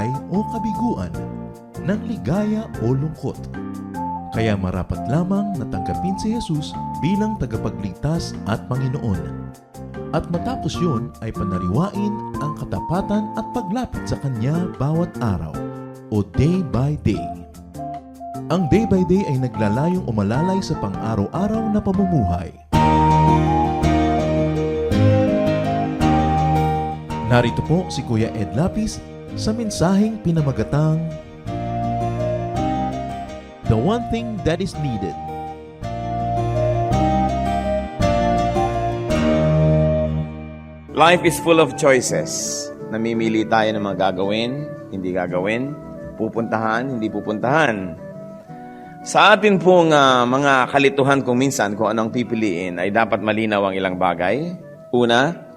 buhay o kabiguan, ng ligaya o lungkot. Kaya marapat lamang na tanggapin si Jesus bilang tagapagligtas at Panginoon. At matapos yun ay panariwain ang katapatan at paglapit sa Kanya bawat araw o day by day. Ang day by day ay naglalayong umalalay sa pang-araw-araw na pamumuhay. Narito po si Kuya Ed Lapis sa mensaheng pinamagatang The One Thing That Is Needed. Life is full of choices. Namimili tayo ng mga gagawin, hindi gagawin, pupuntahan, hindi pupuntahan. Sa atin pong mga kalituhan kung minsan kung anong pipiliin ay dapat malinaw ang ilang bagay. Una,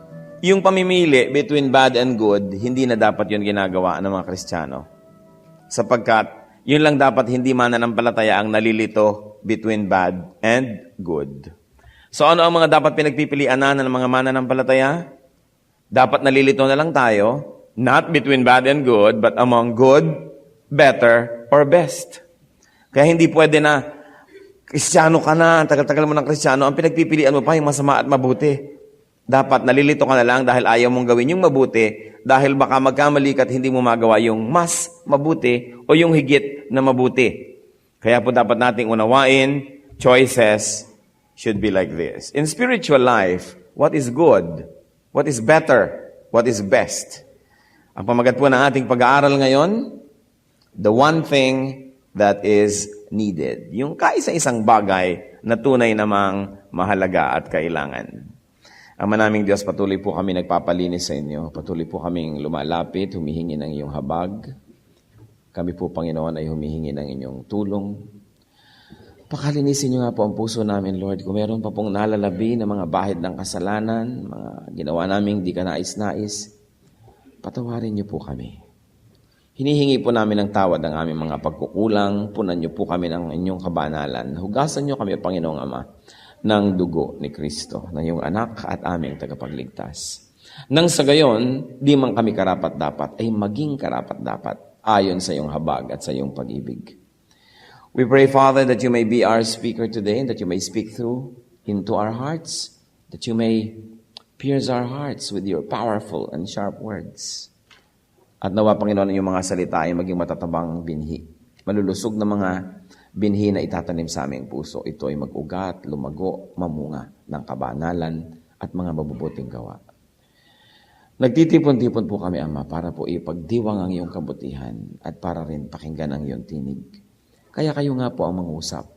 yung pamimili between bad and good, hindi na dapat yun ginagawa ng mga Kristiyano. Sapagkat yun lang dapat hindi mananampalataya ang nalilito between bad and good. So ano ang mga dapat pinagpipilian na ng mga mananampalataya? Dapat nalilito na lang tayo, not between bad and good, but among good, better, or best. Kaya hindi pwede na, Kristiyano ka na, tagal-tagal mo ng Kristiyano, ang pinagpipilian mo pa yung masama at mabuti. Dapat nalilito ka na lang dahil ayaw mong gawin yung mabuti, dahil baka magkamali ka at hindi mo magawa yung mas mabuti o yung higit na mabuti. Kaya po dapat nating unawain, choices should be like this. In spiritual life, what is good? What is better? What is best? Ang pamagat po ng ating pag-aaral ngayon, the one thing that is needed. Yung kaisa-isang bagay na tunay namang mahalaga at kailangan. Ama naming Diyos, patuloy po kami nagpapalinis sa inyo. Patuloy po kaming lumalapit, humihingi ng iyong habag. Kami po, Panginoon, ay humihingi ng inyong tulong. Pakalinisin niyo nga po ang puso namin, Lord. Kung meron pa pong nalalabi na mga bahid ng kasalanan, mga ginawa naming di ka nais-nais, patawarin niyo po kami. Hinihingi po namin ng tawad ang aming mga pagkukulang. Punan niyo po kami ng inyong kabanalan. Hugasan niyo kami, Panginoong Ama, ng dugo ni Kristo, na iyong anak at aming tagapagligtas. Nang sa gayon, di man kami karapat-dapat, ay maging karapat-dapat ayon sa iyong habag at sa iyong pag-ibig. We pray, Father, that you may be our speaker today, that you may speak through into our hearts, that you may pierce our hearts with your powerful and sharp words. At nawa, Panginoon, yung mga salita ay maging matatabang binhi. Malulusog na mga binhi na itatanim sa aming puso. Ito ay mag-ugat, lumago, mamunga ng kabanalan at mga mabubuting gawa. Nagtitipon-tipon po kami, Ama, para po ipagdiwang ang iyong kabutihan at para rin pakinggan ang iyong tinig. Kaya kayo nga po ang mangusap.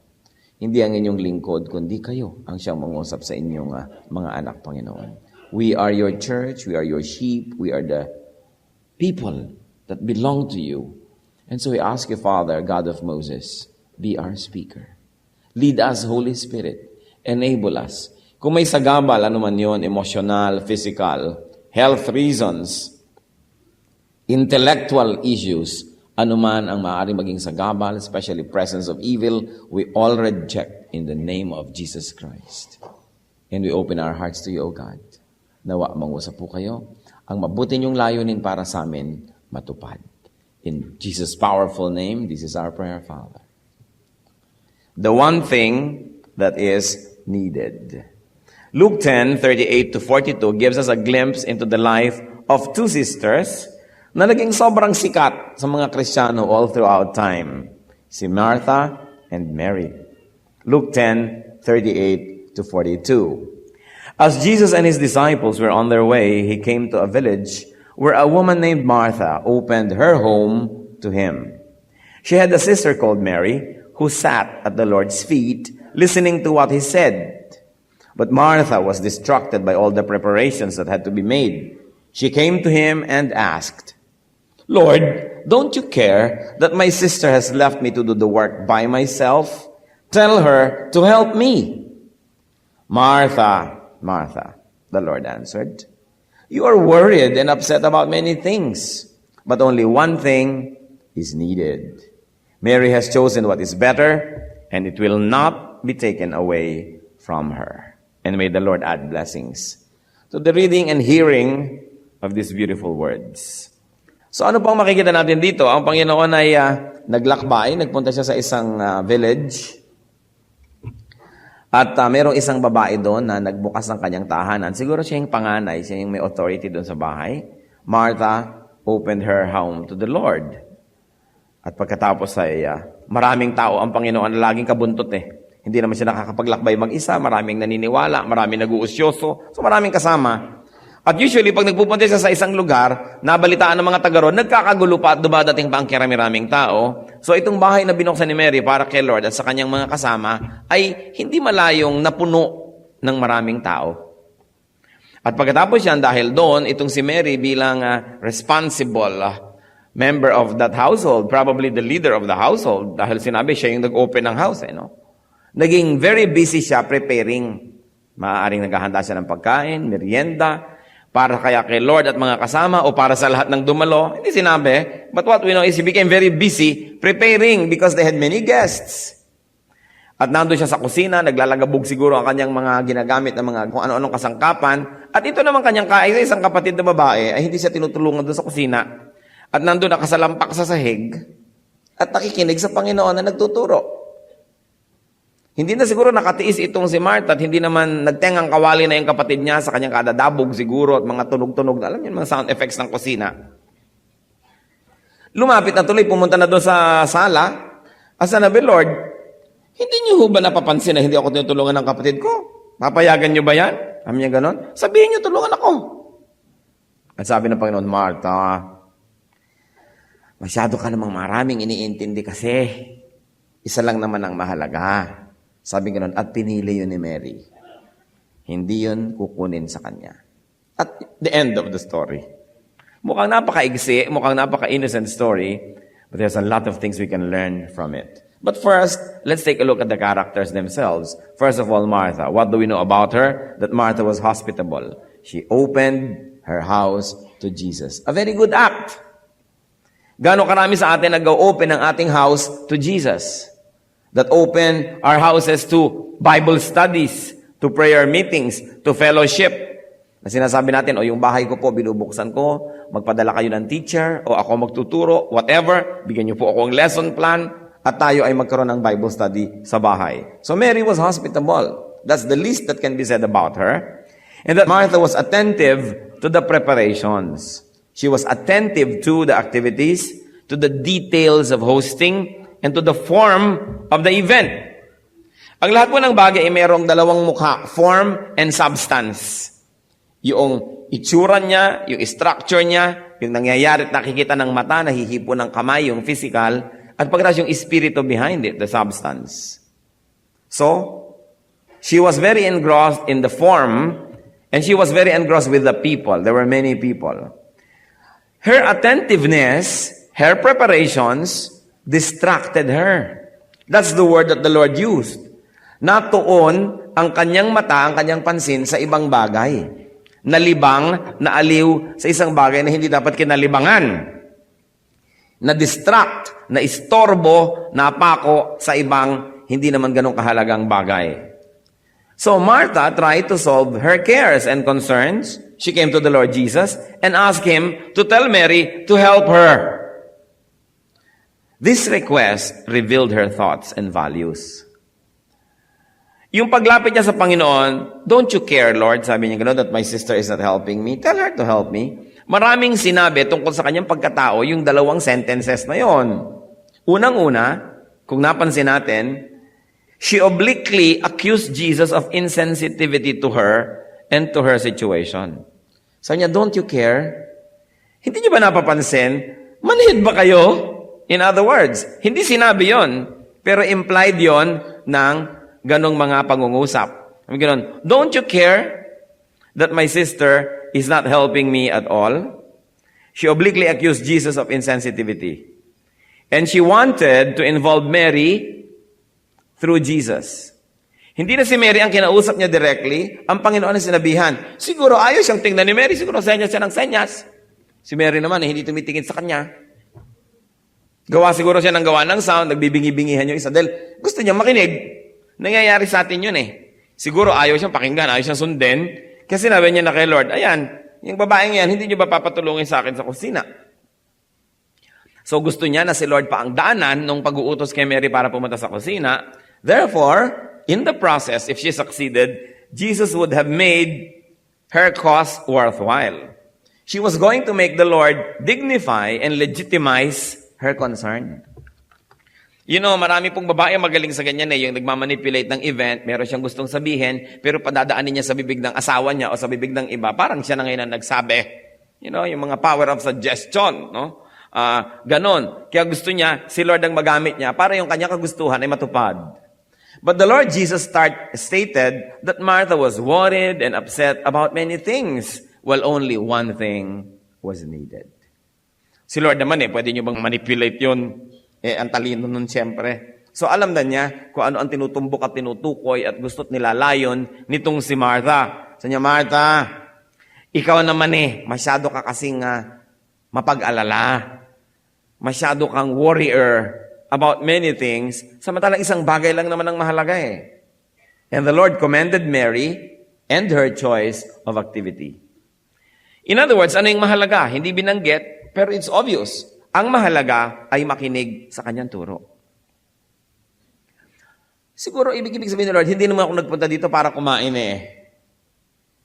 Hindi ang inyong lingkod, kundi kayo ang siyang mangusap sa inyong mga anak, Panginoon. We are your church, we are your sheep, we are the people that belong to you. And so we ask you, Father, God of Moses, be our speaker. Lead us, Holy Spirit. Enable us. Kung may sagabal, ano man yun, emotional, physical, health reasons, intellectual issues, anuman ang maaaring maging sagabal, especially presence of evil, we all reject in the name of Jesus Christ. And we open our hearts to you, O God. Nawa, mangusap po kayo. Ang mabuti niyong layunin para sa amin, matupad. In Jesus' powerful name, this is our prayer, Father. The one thing that is needed. Luke 10:38-42 gives us a glimpse into the life of two sisters na naging sobrang sikat sa mga Kristiyano all throughout time. Si Martha and Mary. Luke 10:38-42. As Jesus and his disciples were on their way, he came to a village where a woman named Martha opened her home to him. She had a sister called Mary who sat at the Lord's feet listening to what he said. But Martha was distracted by all the preparations that had to be made. She came to him and asked, Lord, don't you care that my sister has left me to do the work by myself? Tell her to help me. Martha, Martha, the Lord answered, you are worried and upset about many things, but only one thing is needed. Mary has chosen what is better, and it will not be taken away from her. And may the Lord add blessings to the reading and hearing of these beautiful words. So ano pang makikita natin dito? Ang Panginoon ay naglakbay, nagpunta siya sa isang village. At merong isang babae doon na nagbukas ng kanyang tahanan. Siguro siya yung panganay, siya yung may authority doon sa bahay. Martha opened her home to the Lord. At pagkatapos ay maraming tao ang Panginoon na laging kabuntot Hindi naman siya nakakapaglakbay mag-isa, maraming naniniwala, maraming nag-uusyoso, so maraming kasama. At usually, pag nagpupunta siya sa isang lugar, nabalitaan ng mga taga roon, nagkakagulo pa at dumadating pa ang kirami-raming tao. So itong bahay na binuksan ni Mary para kay Lord at sa kanyang mga kasama ay hindi malayong napuno ng maraming tao. At pagkatapos yan, dahil doon, itong si Mary bilang responsible member of that household, probably the leader of the household, dahil sinabi siya yung nag-open ng house, Naging very busy siya preparing. Maaaring naghahanda siya ng pagkain, merienda, para kaya kay Lord at mga kasama o para sa lahat ng dumalo. Hindi sinabi. But what we know is he became very busy preparing because they had many guests. At nandun siya sa kusina, naglalagabog siguro ang kanyang mga ginagamit na mga kung ano-anong kasangkapan. At ito naman kanyang isang kapatid na babae ay hindi siya tinutulungan doon sa kusina. At nandun nakasalampak sa sahig at nakikinig sa Panginoon na nagtuturo. Hindi na siguro nakatiis itong si Martha at hindi naman nagtengang kawali na yung kapatid niya sa kanyang kadadabog siguro at mga tunog-tunog na alam niyo, mga sound effects ng kusina. Lumapit na tuloy, pumunta na doon sa sala. As sabi, Lord, hindi niyo ba napapansin na hindi ako tinutulungan ng kapatid ko? Papayagan niyo ba yan? Sabi niya ganon. Sabihin niyo, tulungan ako. At sabi ng Panginoon, Martha, masyado ka namang maraming iniintindi kasi. Isa lang naman ang mahalaga. Sabi nga nun, at pinili yun ni Mary. Hindi yun kukunin sa kanya. At the end of the story. Mukhang napaka-igsi, mukhang napaka-innocent story, but there's a lot of things we can learn from it. But first, let's take a look at the characters themselves. First of all, Martha. What do we know about her? That Martha was hospitable. She opened her house to Jesus. A very good act. Gaano karami sa atin nag-open ang ating house to Jesus? That open our houses to Bible studies, to prayer meetings, to fellowship. Na sinasabi natin, yung bahay ko po, binubuksan ko, magpadala kayo ng teacher, o ako magtuturo, whatever, bigyan niyo po ako ng lesson plan, at tayo ay magkaroon ng Bible study sa bahay. So Mary was hospitable. That's the least that can be said about her. And that Martha was attentive to the preparations. She was attentive to the activities, to the details of hosting, and to the form of the event. Ang lahat po ng bagay ay mayroong dalawang mukha, form and substance. Yung itsura niya, yung structure niya, yung nangyayari at nakikita ng mata, nahihipo ng kamay, yung physical, at pagkatapos yung espiritu behind it, the substance. So, she was very engrossed in the form, and she was very engrossed with the people. There were many people. Her attentiveness, her preparations, distracted her. That's the word that the Lord used. Natuon ang kanyang mata, ang kanyang pansin sa ibang bagay. Nalibang, naaliw sa isang bagay na hindi dapat kinalibangan. Na-distract, na-istorbo, napako sa ibang hindi naman ganong kahalagang bagay. So Martha tried to solve her cares and concerns. She came to the Lord Jesus and asked Him to tell Mary to help her. This request revealed her thoughts and values. Yung paglapit niya sa Panginoon, don't you care, Lord, sabi niya gano'n, that my sister is not helping me? Tell her to help me. Maraming sinabi tungkol sa kanyang pagkatao yung dalawang sentences na yon. Unang-una, kung napansin natin, she obliquely accused Jesus of insensitivity to her and to her situation. Sabi niya, don't you care? Hindi niyo ba napapansin? Manhid ba kayo? In other words, hindi sinabi yon, pero implied yon ng ganong mga pangungusap. Ganon, don't you care that my sister is not helping me at all? She obliquely accused Jesus of insensitivity. And she wanted to involve Mary through Jesus. Hindi na si Mary ang kinausap niya directly, ang Panginoon ang sinabihan. Siguro ayos siyang tingnan ni Mary, siguro senyas siya ng senyas. Si Mary naman, hindi tumitingin sa kanya. Gawa siguro siya ng gawa ng sound, nagbibingi-bingihan yung isa. Dahil gusto niya makinig. Nangyayari sa atin yun Siguro ayaw siyang pakinggan, ayaw siyang sundin. Kasi sinabi niya na kay Lord, ayan, yung babaeng yan, hindi niyo ba papatulungin sa akin sa kusina? So gusto niya na si Lord pa ang daanan nung pag-uutos kay Mary para pumunta sa kusina. Therefore, in the process, if she succeeded, Jesus would have made her cause worthwhile. She was going to make the Lord dignify and legitimize her concern. You know, marami pong babae magaling sa ganyan yung nagmamanipulate ng event, meron siyang gustong sabihin, pero padadaanin niya sa bibig ng asawa niya o sa bibig ng iba, parang siya na ngayon ang nagsabi. You know, yung mga power of suggestion, no? Ganon. Kaya gusto niya, si Lord ang magamit niya para yung kanyang kagustuhan ay matupad. But the Lord Jesus stated that Martha was worried and upset about many things, while only one thing was needed. Si Lord naman pwede niyo bang manipulate yun? Ang talino nun siyempre. So alam na niya kung ano ang tinutumbok at tinutukoy at gusto't nilalayon nitong si Martha. Sa niya, Martha, ikaw naman masyado ka kasing mapag-alala. Masyado kang worrier about many things. Samantalang isang bagay lang naman ang mahalaga And the Lord commended Mary and her choice of activity. In other words, ano yung mahalaga? Hindi binanggit, pero it's obvious. Ang mahalaga ay makinig sa kanyang turo. Siguro, ibig sabihin ni Lord, hindi naman ako nagpunta dito para kumain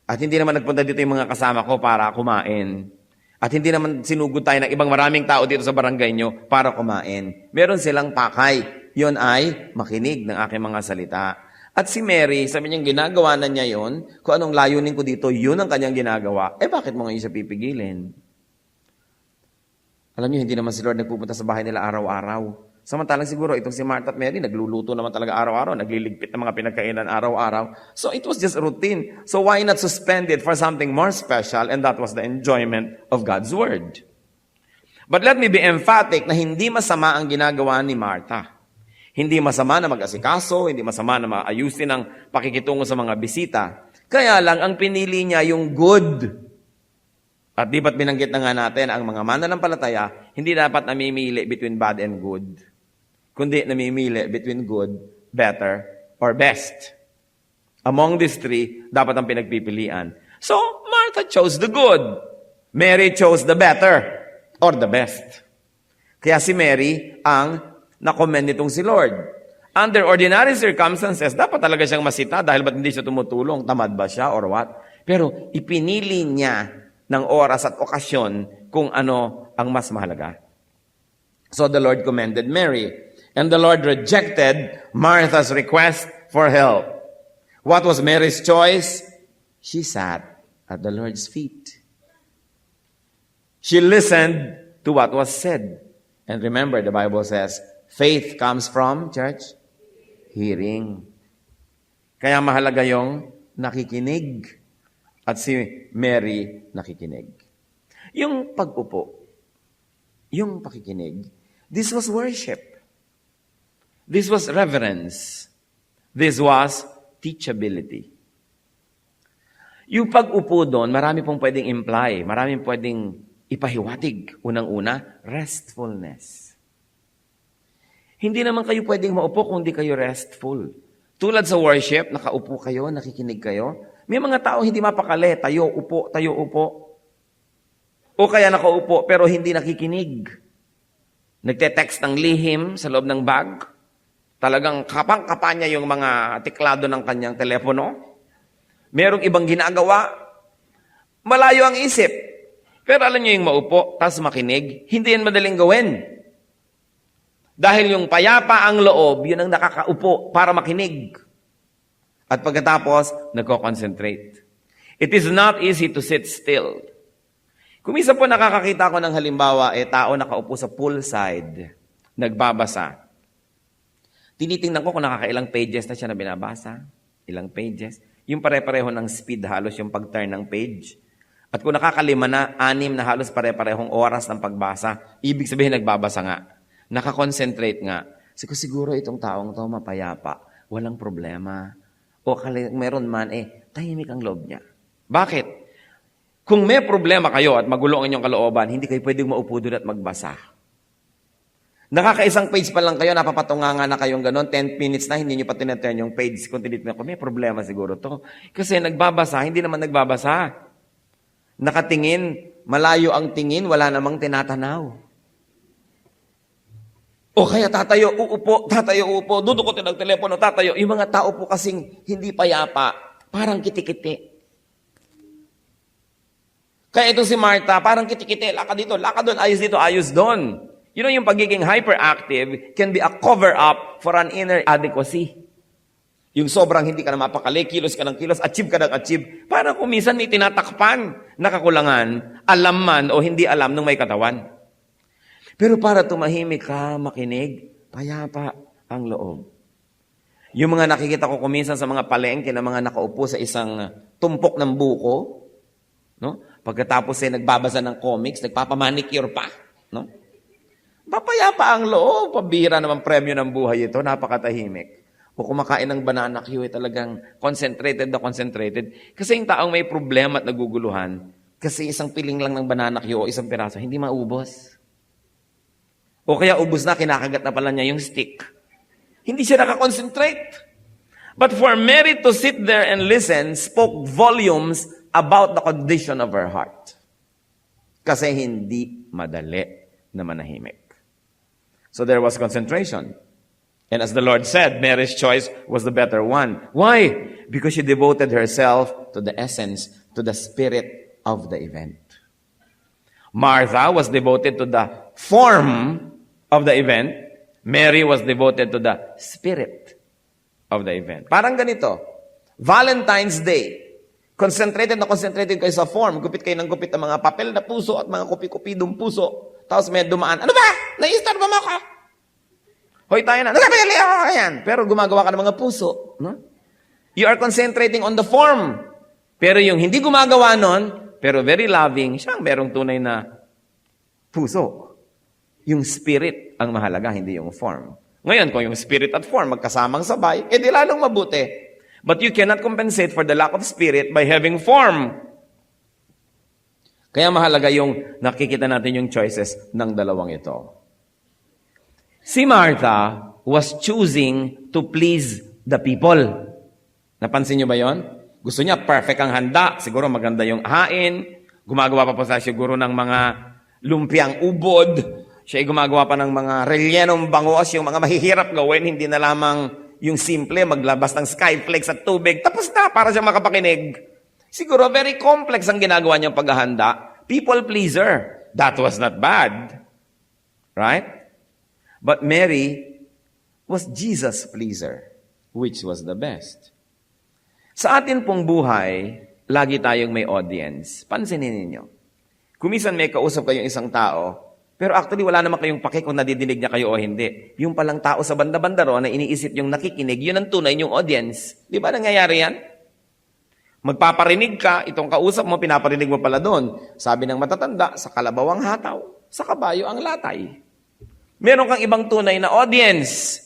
At hindi naman nagpunta dito yung mga kasama ko para kumain. At hindi naman sinugod tayo ng ibang maraming tao dito sa barangay nyo para kumain. Meron silang pakay. Yun ay makinig ng aking mga salita. At si Mary, sabi niya, ginagawa na niya yun. Kung anong layunin ko dito, yun ang kanyang ginagawa. Bakit mo ngayon siya pipigilin? Alam niyo, hindi naman si Lord nagpupunta sa bahay nila araw-araw. Samantalang siguro, itong si Martha at Mary, nagluluto naman talaga araw-araw, nagliligpit ng mga pinagkainan araw-araw. So it was just routine. So why not suspend it for something more special? And that was the enjoyment of God's Word. But let me be emphatic na hindi masama ang ginagawa ni Martha. Hindi masama na mag-asikaso, hindi masama na maayusin ang pakikitungo sa mga bisita. Kaya lang, ang pinili niya yung good. At di ba't binanggit na nga natin, ang mga mananampalataya, hindi dapat namimili between bad and good. Kundi namimili between good, better, or best. Among these three, dapat ang pinagpipilian. So, Martha chose the good. Mary chose the better, or the best. Kaya si Mary ang na-commend nitong si Lord. Under ordinary circumstances, dapat talaga siyang masita dahil ba't hindi siya tumutulong? Tamad ba siya or what? Pero ipinili niya ng oras at okasyon kung ano ang mas mahalaga. So the Lord commended Mary. And the Lord rejected Martha's request for help. What was Mary's choice? She sat at the Lord's feet. She listened to what was said. And remember, the Bible says, faith comes from, church, hearing. Kaya mahalaga yung nakikinig. At si Mary nakikinig. Yung pag-upo, yung pakikinig, this was worship. This was reverence. This was teachability. Yung pag-upo doon, marami pong pwedeng imply, marami pwedeng ipahiwatig. Unang-una, restfulness. Hindi naman kayo pwedeng maupo kung hindi kayo restful. Tulad sa worship, nakaupo kayo, nakikinig kayo. May mga tao hindi mapakali, tayo, upo, tayo, upo. O kaya nakaupo pero hindi nakikinig. Nagte-text ng lihim sa loob ng bag. Talagang kapang-kapa niya yung mga tiklado ng kanyang telepono. Merong ibang ginagawa. Malayo ang isip. Pero alam niyo yung maupo, tapos makinig, hindi yan madaling gawin. Dahil yung payapa ang loob, yun ang nakakaupo para makinig. At pagkatapos, nagko-concentrate. It is not easy to sit still. Kung isa po nakakakita ko ng halimbawa, tao nakaupo sa poolside, nagbabasa. Tinitingnan ko kung nakakailang pages na siya na binabasa. Ilang pages. Yung pare-pareho ng speed, halos yung pag-turn ng page. At kung nakakalima na, 6 na halos pare-parehong oras ng pagbasa, ibig sabihin nagbabasa nga. Nakakonsentrate nga. Siguro itong taong to mapayapa. Walang problema. O meron man, tahimik ang loob niya. Bakit? Kung may problema kayo at magulo ang inyong kalooban, hindi kayo pwedeng maupo doon at magbasa. Nakakaisang page pa lang kayo, napapatunganga na kayong ganon, 10 minutes na, hindi nyo pa tineturn yung page. Kung tinitin ko, may problema siguro to. Kasi nagbabasa, hindi naman nagbabasa. Nakatingin, malayo ang tingin, wala namang tinatanaw. O kaya tatayo, uupo, dudukutin ang telepono, tatayo. Yung mga tao po kasing hindi payapa, parang kitikiti. Kaya ito si Martha, parang kitikiti, lakad dito, lakad doon, ayos doon. You know, yung pagiging hyperactive can be a cover-up for an inner adequacy. Yung sobrang hindi ka na mapakali, kilos ka ng kilos, achieve ka ng achieve. Parang kung minsan may tinatakpan na kakulangan, alam man o hindi alam nung may katawan. Pero para tumahimik ka, makinig, payapa ang loob. Yung mga nakikita ko kuminsan sa mga palengke na mga nakaupo sa isang tumpok ng buko, no? Pagkatapos ay nagbabasa ng comics, nagpapamanicure pa, no? Papayapa ang loob, pabira naman premyo ng buhay ito, napakatahimik. O kumakain ng banana Q, talagang concentrated na concentrated. Kasi yung taong may problema at naguguluhan, kasi isang piling lang ng banana Q o isang piraso, hindi maubos. O kaya ubos na, kinakagat na pala niya yung stick. Hindi siya nakakonsentrate. But for Mary to sit there and listen spoke volumes about the condition of her heart. Kasi hindi madali na manahimik. So there was concentration. And as the Lord said, Mary's choice was the better one. Why? Because she devoted herself to the essence, to the spirit of the event. Martha was devoted to the form of the event. Mary was devoted to the spirit of the event. Parang ganito, Valentine's Day, concentrated kayo sa form, gupit kayo ng gupit ng mga papel na puso at mga kupi-kupidong puso, tapos may dumaan, ano ba? Na-star ba mo ako? Hoy tayo na, nagpapili ako, ayan. Pero gumagawa ka ng mga puso. No? You are concentrating on the form. Pero yung hindi gumagawa nun, pero very loving, siyang merong tunay na puso. Yung spirit ang mahalaga, hindi yung form. Ngayon, kung yung spirit at form magkasamang sabay, edi lalong mabuti. But you cannot compensate for the lack of spirit by having form. Kaya mahalaga yung nakikita natin yung choices ng dalawang ito. Si Martha was choosing to please the people. Napansin niyo ba yon? Gusto niya perfect ang handa, siguro maganda yung hain, gumagawa pa po sa siguro ng mga lumpiang ubod, siya ay gumagawa pa ng mga rellenong bangos, yung mga mahihirap gawin, hindi na lamang yung simple, maglabas ng skyflakes at tubig, tapos na, para siya makapakinig. Siguro, very complex ang ginagawa niyang paghahanda. People pleaser. That was not bad. Right? But Mary was Jesus pleaser, which was the best. Sa atin pong buhay, lagi tayong may audience. Pansinin ninyo. Kumisan may kausap kayong isang tao, pero actually wala naman kayong pake kung nadidinig niya kayo o hindi. Yung palang tao sa banda-banda ro na iniisip yung nakikinig, yun ang tunay yung audience. Di ba nangyayari yan? Magpaparinig ka, itong kausap mo, pinaparinig mo pala doon. Sabi ng matatanda, sa kalabaw ang hataw, sa kabayo ang latay. Meron kang ibang tunay na audience.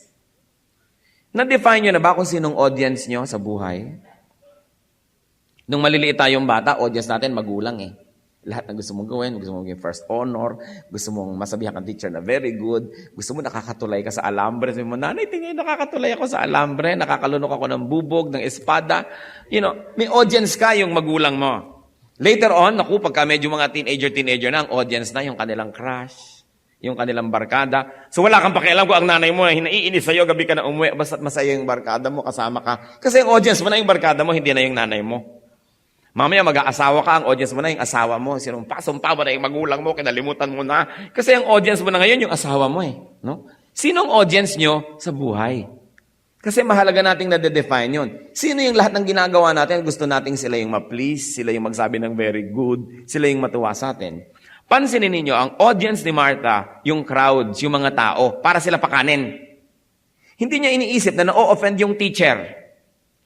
Na-define nyo na ba kung sinong audience nyo sa buhay? Nung maliliit tayong bata, audience natin magulang eh. Lahat na gusto mong gawin, gusto mong maging first honor, gusto mong masabihan kang teacher na very good, gusto mo nakakatulay ka sa alambre, sabi mo, nanay, tingin, nakakatulay ako sa alambre, nakakalunok ako ng bubog, ng espada. You know, may audience ka yung magulang mo. Later on, naku, pagka medyo mga teenager na, ang audience na yung kanilang crush, yung kanilang barkada. So wala kang pakialam kung ang nanay mo naiinis sa'yo, gabi ka na umuwi, basta't masaya yung barkada mo, kasama ka. Kasi yung audience mo na yung barkada mo, hindi na yung nanay mo. Mamaya mag-aasawa ka, ang audience mo na yung asawa mo. Sumpa mo na yung magulang mo, kinalimutan mo na. Kasi ang audience mo na ngayon, yung asawa mo eh. No? Sinong audience nyo sa buhay? Kasi mahalaga nating na-define yun. Sino yung lahat ng ginagawa natin? Gusto nating sila yung ma-please, sila yung magsabi ng very good, sila yung matuwa sa atin. Pansinin ninyo, ang audience ni Martha, yung crowds, yung mga tao, para sila pakanin. Hindi niya iniisip na na-offend yung teacher,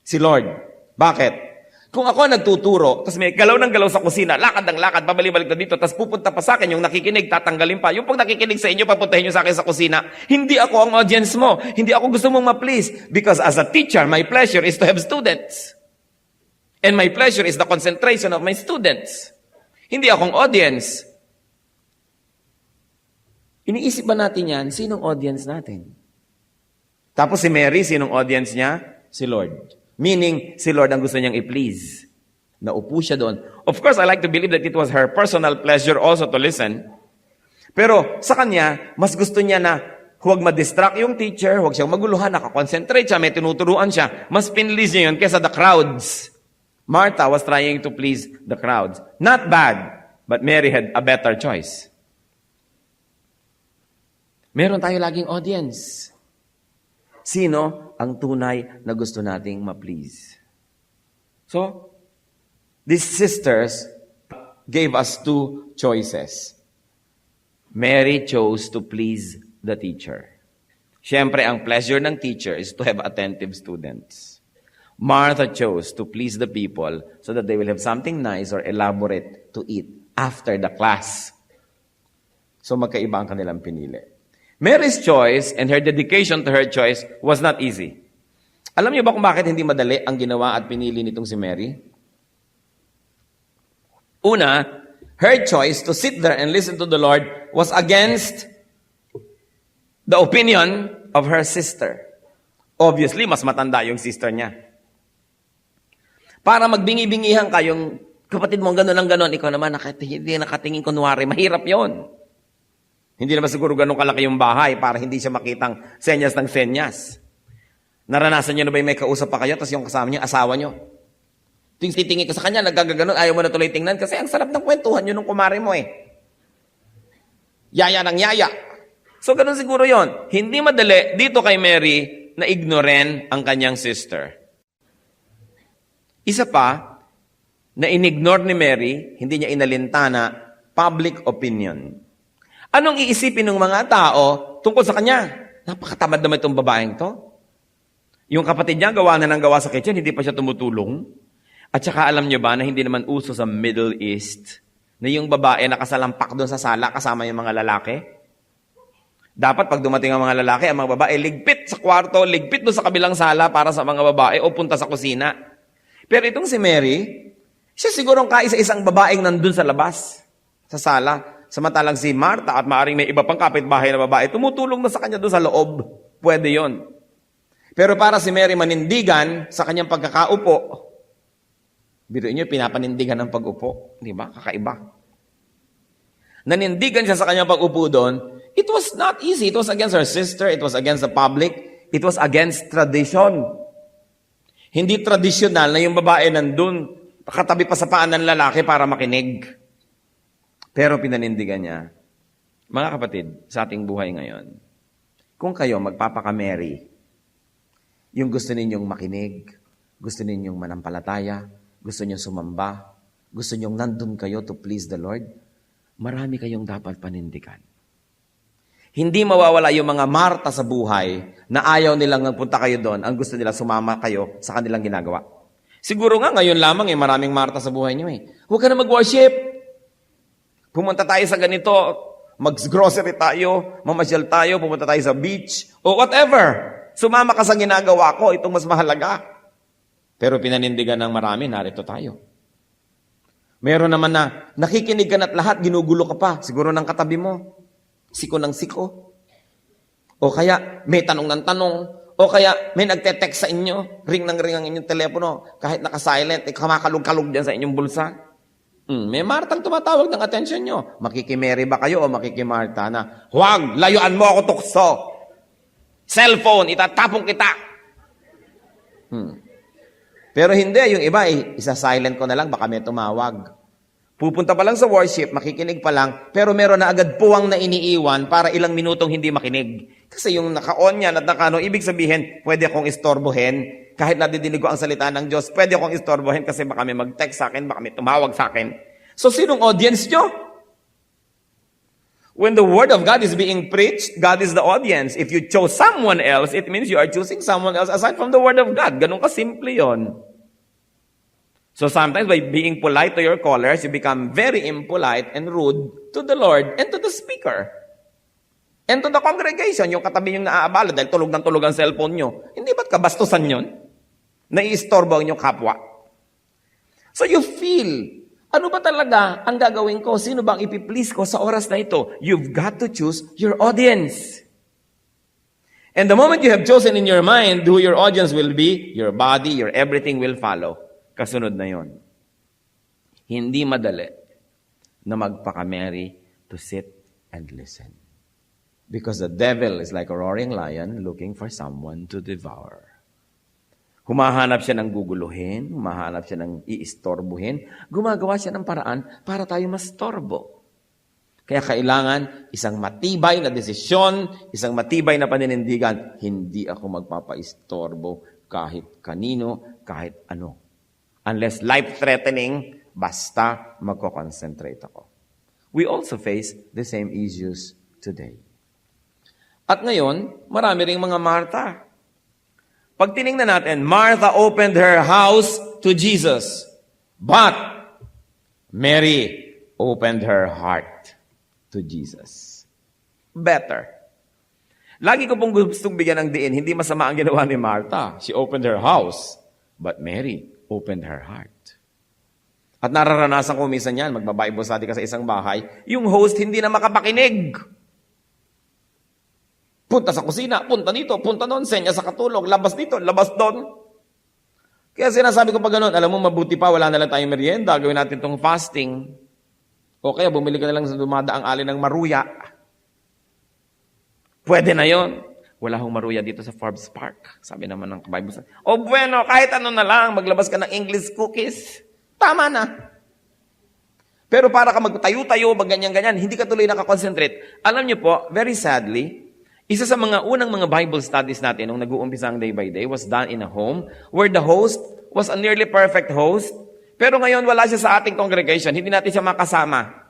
si Lord. Bakit? Kung ako nagtuturo, tapos may galaw ng galaw sa kusina, lakad ng lakad, babalik-balik na dito, tapos pupunta pa sa akin, yung nakikinig, tatanggalin pa. Yung pag nakikinig sa inyo, papuntahin nyo sa akin sa kusina, hindi ako ang audience mo. Hindi ako gusto mong ma-please. Because as a teacher, my pleasure is to have students. And my pleasure is the concentration of my students. Hindi akong audience. Iniisip ba natin yan? Sinong audience natin? Tapos si Mary, sinong audience niya? Si Lord. Meaning, si Lord ang gusto niyang i-please. Naupo siya doon. Of course, I like to believe that it was her personal pleasure also to listen. Pero sa kanya, mas gusto niya na Huwag ma-distract yung teacher, huwag siyang maguluhan, nakakonsentrate siya, may tinuturuan siya. Mas pinlis niya yun kesa the crowds. Martha was trying to please the crowds. Not bad, but Mary had a better choice. Meron tayo laging audience. Sino ang tunay na gusto nating ma-please? So, these sisters gave us two choices. Mary chose to please the teacher. Siyempre, ang pleasure ng teacher is to have attentive students. Martha chose to please the people so that they will have something nice or elaborate to eat after the class. So magkaiba ang kanilang pinili. Mary's choice and her dedication to her choice was not easy. Alam niyo ba kung bakit hindi madali ang ginawa at pinili nitong si Mary? Una, her choice to sit there and listen to the Lord was against the opinion of her sister. Obviously, mas matanda yung sister niya. Para magbingi-bingihan ka, yung kapatid mo gano'n ang gano'n, ikaw naman hindi nakatingin kunwari, mahirap yon. Hindi naman siguro gano'n kalaki yung bahay para hindi siya makitang senyas ng senyas. Naranasan niyo na ba yung may kausap pa kayo, tapos yung kasama niyo, asawa niyo? Titingin ka sa kanya, nagagaganon, ayaw mo na tuloy tingnan kasi ang sarap ng kwentuhan yun ng kumari mo eh. Yaya ng yaya. So, ganun siguro yon. Hindi madali dito kay Mary na ignoren ang kanyang sister. Isa pa, na inignore ni Mary, hindi niya inalintana public opinion. Anong iisipin ng mga tao tungkol sa kanya? Napakatamad naman itong babaeng to. Yung kapatid niya, gawa na ng gawa sa kitchen, hindi pa siya tumutulong. At saka alam niyo ba na hindi naman uso sa Middle East na yung babae nakasalampak doon sa sala kasama yung mga lalaki? Dapat pag dumating ang mga lalaki, ang mga babae ligpit sa kwarto, ligpit doon sa kabilang sala para sa mga babae o punta sa kusina. Pero itong si Mary, siya sigurong kaisa-isang babaeng nandun sa labas, sa sala. Samantalang si Martha at maaring may iba pang kapitbahay na babae, tumutulong na sa kanya doon sa loob. Pwede yon. Pero para si Mary manindigan sa kanyang pagkakaupo, biruin niyo, pinapanindigan ng pag-upo. Di ba? Kakaiba. Nanindigan siya sa kanyang pag-upo doon. It was not easy. It was against her sister. It was against the public. It was against tradition. Hindi tradisyonal na yung babae nandun, katabi pa sa paan ng lalaki para makinig. Pero pinanindigan niya. Mga kapatid, sa ating buhay ngayon, kung kayo magpapaka-Mary, yung gusto ninyong makinig, gusto ninyong manampalataya, gusto ninyong sumamba, gusto ninyong nandun kayo to please the Lord, marami kayong dapat panindigan. Hindi mawawala yung mga Marta sa buhay na ayaw nilang nagpunta kayo doon, ang gusto nila sumama kayo sa kanilang ginagawa. Siguro nga ngayon lamang maraming Marta sa buhay niyo Huwag ka na mag-worship. Pumunta tayo sa ganito, mag-grocery tayo, mamasyal tayo, pumunta tayo sa beach, o whatever. Sumama ka sa ginagawa ko, itong mas mahalaga. Pero pinanindigan ng marami, narito tayo. Meron naman na nakikinig ka na't lahat, ginugulo ka pa, siguro ng katabi mo. Siko ng siko. O kaya may tanong ng tanong. O kaya may nagte-text sa inyo. Ring ng ring ang inyong telepono. Kahit naka-silent, kamakalog-kalog dyan sa inyong bulsa. May Martang tumatawag ng attention nyo. Makikimary ba kayo o makikimarta na, huwag, layuan mo ako tukso. Cellphone, itatapong kita. Pero hindi, yung iba, isa-silent ko na lang, baka may tumawag. Pupunta pa lang sa worship, makikinig pa lang, pero meron na agad puwang na iniiwan para ilang minutong hindi makinig. Kasi yung naka-on yan at naka-ano, ibig sabihin, pwede akong istorbohin. Kahit nadidinig ko ang salita ng Diyos, pwede akong istorbohin kasi baka may mag-text sa akin, baka may tumawag sa akin. So, sinong audience nyo? When the Word of God is being preached, God is the audience. If you chose someone else, it means you are choosing someone else aside from the Word of God. Ganun ka-simple yon. So sometimes by being polite to your callers, you become very impolite and rude to the Lord and to the speaker. And to the congregation, yung katabi yung naaabala dahil tulog ng tulog ang cellphone nyo. Hindi ba't kabastusan yun? Naiistorbo ang inyong kapwa. So you feel, ano ba talaga ang gagawin ko? Sino bang ipiplease ko sa oras na ito? You've got to choose your audience. And the moment you have chosen in your mind who your audience will be, your body, your everything will follow. Kasunod na yon. Hindi madali na magpaka-Mary to sit and listen. Because the devil is like a roaring lion looking for someone to devour. Humahanap siya ng guguluhin, humahanap siya ng iistorbuhin, gumagawa siya ng paraan para tayo mastorbo. Kaya kailangan isang matibay na desisyon, isang matibay na paninindigan, hindi ako magpapaistorbo kahit kanino, kahit ano. Unless life-threatening, basta magko-concentrate ako. We also face the same issues today. At ngayon, marami ring mga Martha. Pag tinignan natin, Martha opened her house to Jesus. But Mary opened her heart to Jesus. Better. Lagi ko pong gustong bigyan ng diin, hindi masama ang ginawa ni Martha. She opened her house. But Mary opened her heart. At nararanasan ko minsan yan, magbabible study ka sa isang bahay, yung host hindi na makapakinig. Punta sa kusina, punta dito, punta doon, senya sa katulog, labas dito, labas doon. Kaya sinasabi ko pa ganun, alam mo, mabuti pa, wala na lang tayong merienda, gawin natin tong fasting. O kaya bumili ka na lang sa dumadaang alin ng maruya. Pwede na yon. Wala hong maruya dito sa Forbes Park. Sabi naman ng Bible study. O bueno, kahit ano na lang, maglabas ka ng English cookies. Tama na. Pero para ka magtayo-tayo, ganyan-ganyan, hindi ka tuloy nakakonsentrate. Alam niyo po, very sadly, isa sa mga unang mga Bible studies natin nung nag-uumpisa ang day by day was done in a home where the host was a nearly perfect host. Pero ngayon wala siya sa ating congregation. Hindi natin siya makasama.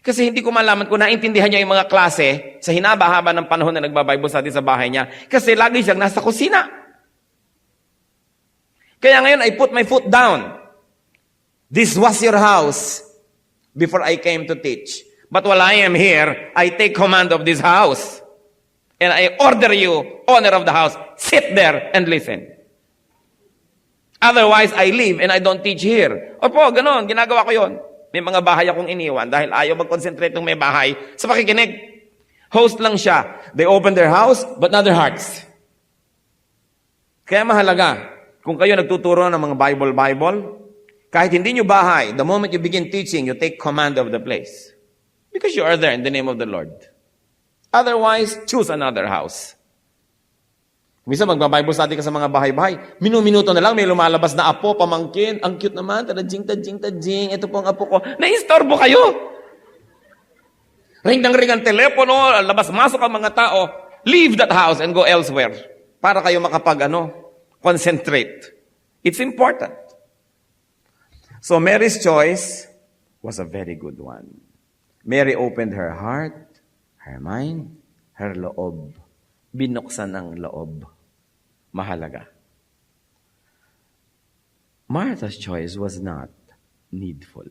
Kasi hindi ko malaman kung naintindihan niya yung mga klase sa hinaba-haba ng panahon na nagba-Bible study sa bahay niya. Kasi lagi siyang nasa kusina. Kaya ngayon, I put my foot down. This was your house before I came to teach. But while I am here, I take command of this house. And I order you, owner of the house, sit there and listen. Otherwise, I leave and I don't teach here. Opo, ganon, ginagawa ko yon. May mga bahay akong iniwan dahil ayaw mag-concentrate ng may bahay sa pakikinig. Host lang siya. They open their house, but not their hearts. Kaya mahalaga, kung kayo nagtuturo ng mga Bible, kahit hindi nyo bahay, the moment you begin teaching, you take command of the place. Because you are there in the name of the Lord. Otherwise, choose another house. Minsan magbabible study ka sa mga bahay-bahay, minuminuto na lang may lumalabas na apo, pamangkin, ang cute naman, tadjing, ito po ang apo ko. Naistorbo kayo! Ring ang telepono, labas-masok ang mga tao, leave that house and go elsewhere para kayo concentrate. It's important. So Mary's choice was a very good one. Mary opened her heart, her mind, her loob. Binuksan ang loob. Mahalaga. Martha's choice was not needful.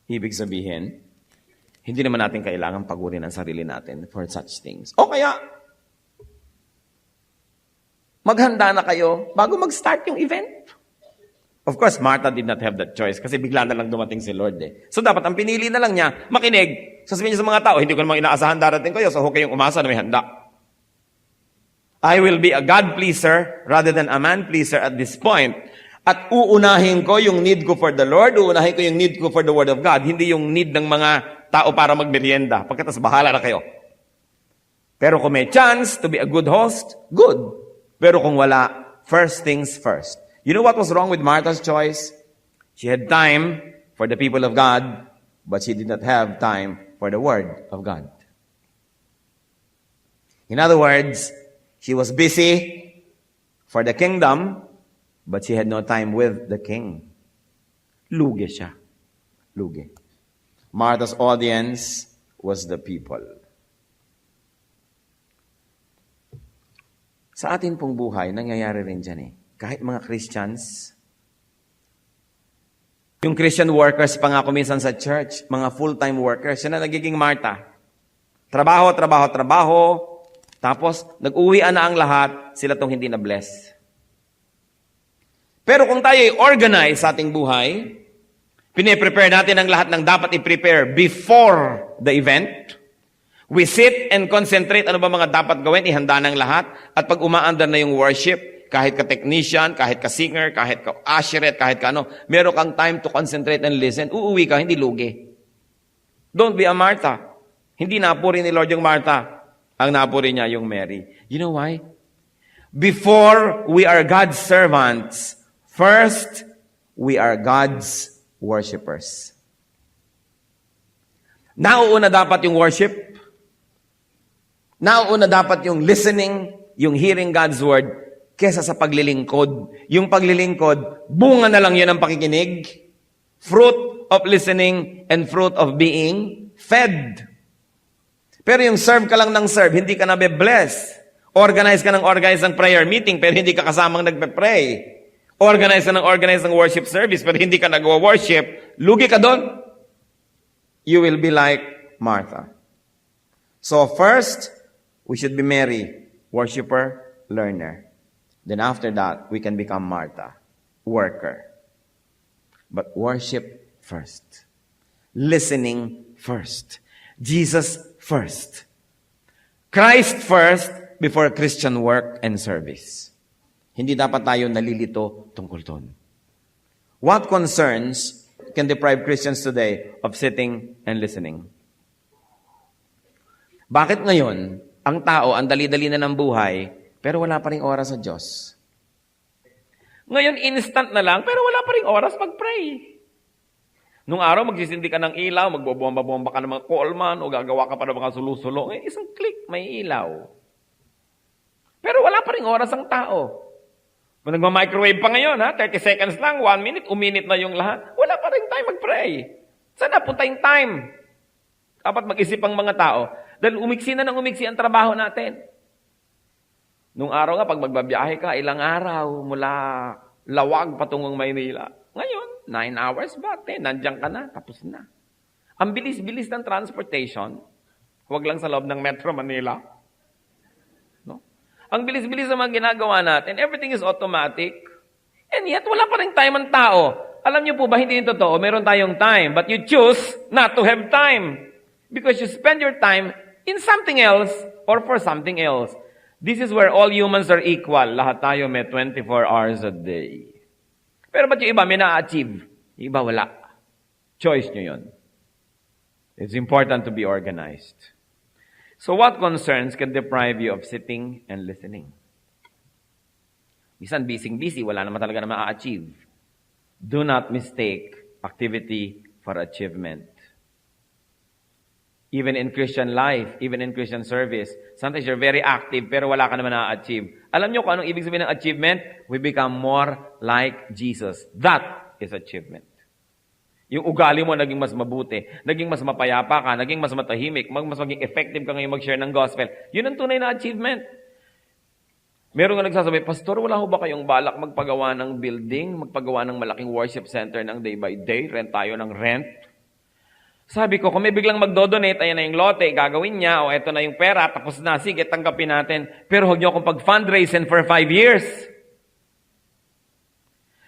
Ibig sabihin, hindi naman natin kailangan pagurin ang sarili natin for such things. O kaya, maghanda na kayo bago mag-start yung event. Of course, Martha did not have that choice kasi bigla na lang dumating si Lord eh. So dapat ang pinili na lang niya, makinig. Sasabihin niya sa mga tao, hindi ko namang inaasahan darating kayo, so huwag kayong umasa na may handa. I will be a God pleaser rather than a man pleaser at this point. At uunahin ko yung need ko for the Lord, uunahin ko yung need ko for the Word of God, hindi yung need ng mga tao para magmerienda. Pagkatas bahala na kayo. Pero kung may chance to be a good host, good. Pero kung wala, first things first. You know what was wrong with Martha's choice? She had time for the people of God, but she did not have time for the Word of God. In other words, she was busy for the kingdom, but she had no time with the king. Lugi siya. Lugi. Martha's audience was the people. Sa atin pong buhay, nangyayari rin dyan eh. Kahit mga Christians, yung Christian workers pa nga kuminsan sa church, mga full-time workers, yun na nagiging Martha. Trabaho, tapos nag-uwian na ang lahat, sila tong hindi na-bless. Pero kung tayo organize sa ating buhay, pine-prepare natin ang lahat ng dapat i-prepare before the event, we sit and concentrate ano ba mga dapat gawin, ihanda ng lahat, at pag umaandar na yung worship, kahit ka-technician, kahit ka-singer, kahit ka-usheret, kahit ka ano, meron kang time to concentrate and listen, uuwi ka, hindi lugi. Don't be a Martha. Hindi napuri ni Lord yung Martha. Ang napuri niya yung Mary. You know why? Before we are God's servants, first, we are God's worshipers. Nauuna dapat yung worship. Nauuna dapat yung listening, yung hearing God's word, kesa sa paglilingkod. Yung paglilingkod, bunga na lang yun ang pakikinig. Fruit of listening and fruit of being fed. Pero yung serve ka lang ng serve, hindi ka na be-bless. Organize ka ng prayer meeting, pero hindi ka kasamang nagpe-pray. Organize ng worship service, pero hindi ka nag-worship. Lugi ka doon. You will be like Martha. So first, we should be Mary, worshiper, learner. Then after that, we can become Martha, worker. But worship first. Listening first. Jesus first. Christ first before Christian work and service. Hindi dapat tayo nalilito tungkol doon. What concerns can deprive Christians today of sitting and listening? Bakit ngayon, ang tao, ang dali-dali na ng buhay, pero wala pa rin oras sa Diyos? Ngayon, instant na lang, pero wala pa rin oras mag-pray. Nung araw, magsisindi ka ng ilaw, magbobomba-bomba ka ng mga callman, o gagawa ka pa ng mga sulu-sulo. Isang click, may ilaw. Pero wala pa rin oras ang tao. Kung nagma-microwave pa ngayon, 30 seconds lang, 1 minute, uminit na yung lahat. Wala pa rin time mag-pray. Saan napunta yung time? Dapat mag-isip ang mga tao. Dahil umiksi na ng umiksi ang trabaho natin. Nung araw nga, pag magbabiyahe ka, ilang araw mula Lawag patungong Maynila. Ngayon, 9 hours ba? 10, nandiyan ka na, tapos na. Ang bilis-bilis ng transportation, huwag lang sa loob ng Metro Manila. No? Ang bilis-bilis ng mga ginagawa natin, everything is automatic. And yet, wala pa rin time ang tao. Alam niyo po ba, hindi yung totoo, meron tayong time, but you choose not to have time. Because you spend your time in something else or for something else. This is where all humans are equal. Lahat tayo may 24 hours a day. Pero ba't yung iba may na-achieve? Yung iba wala. Choice nyo yun. It's important to be organized. So what concerns can deprive you of sitting and listening? Minsan busy, wala naman talaga na ma-achieve. Do not mistake activity for achievement. Even in Christian life, even in Christian service, sometimes you're very active pero wala ka naman na-achieve. Alam nyo kung anong ibig sabihin ng achievement? We become more like Jesus. That is achievement. Yung ugali mo naging mas mabuti, naging mas mapayapa ka, naging mas matahimik, mas maging effective ka ngayon mag-share ng gospel. Yun ang tunay na achievement. Meron nga nagsasabi, Pastor, wala ho ba kayong balak magpagawa ng building, magpagawa ng malaking worship center ng day by day, rent tayo ng rent? Sabi ko, kung may biglang magdodonate, ayan na yung lote, gagawin niya, o eto na yung pera, tapos na, sige, tanggapin natin. Pero huwag niyo akong pag-fundraising for 5 years.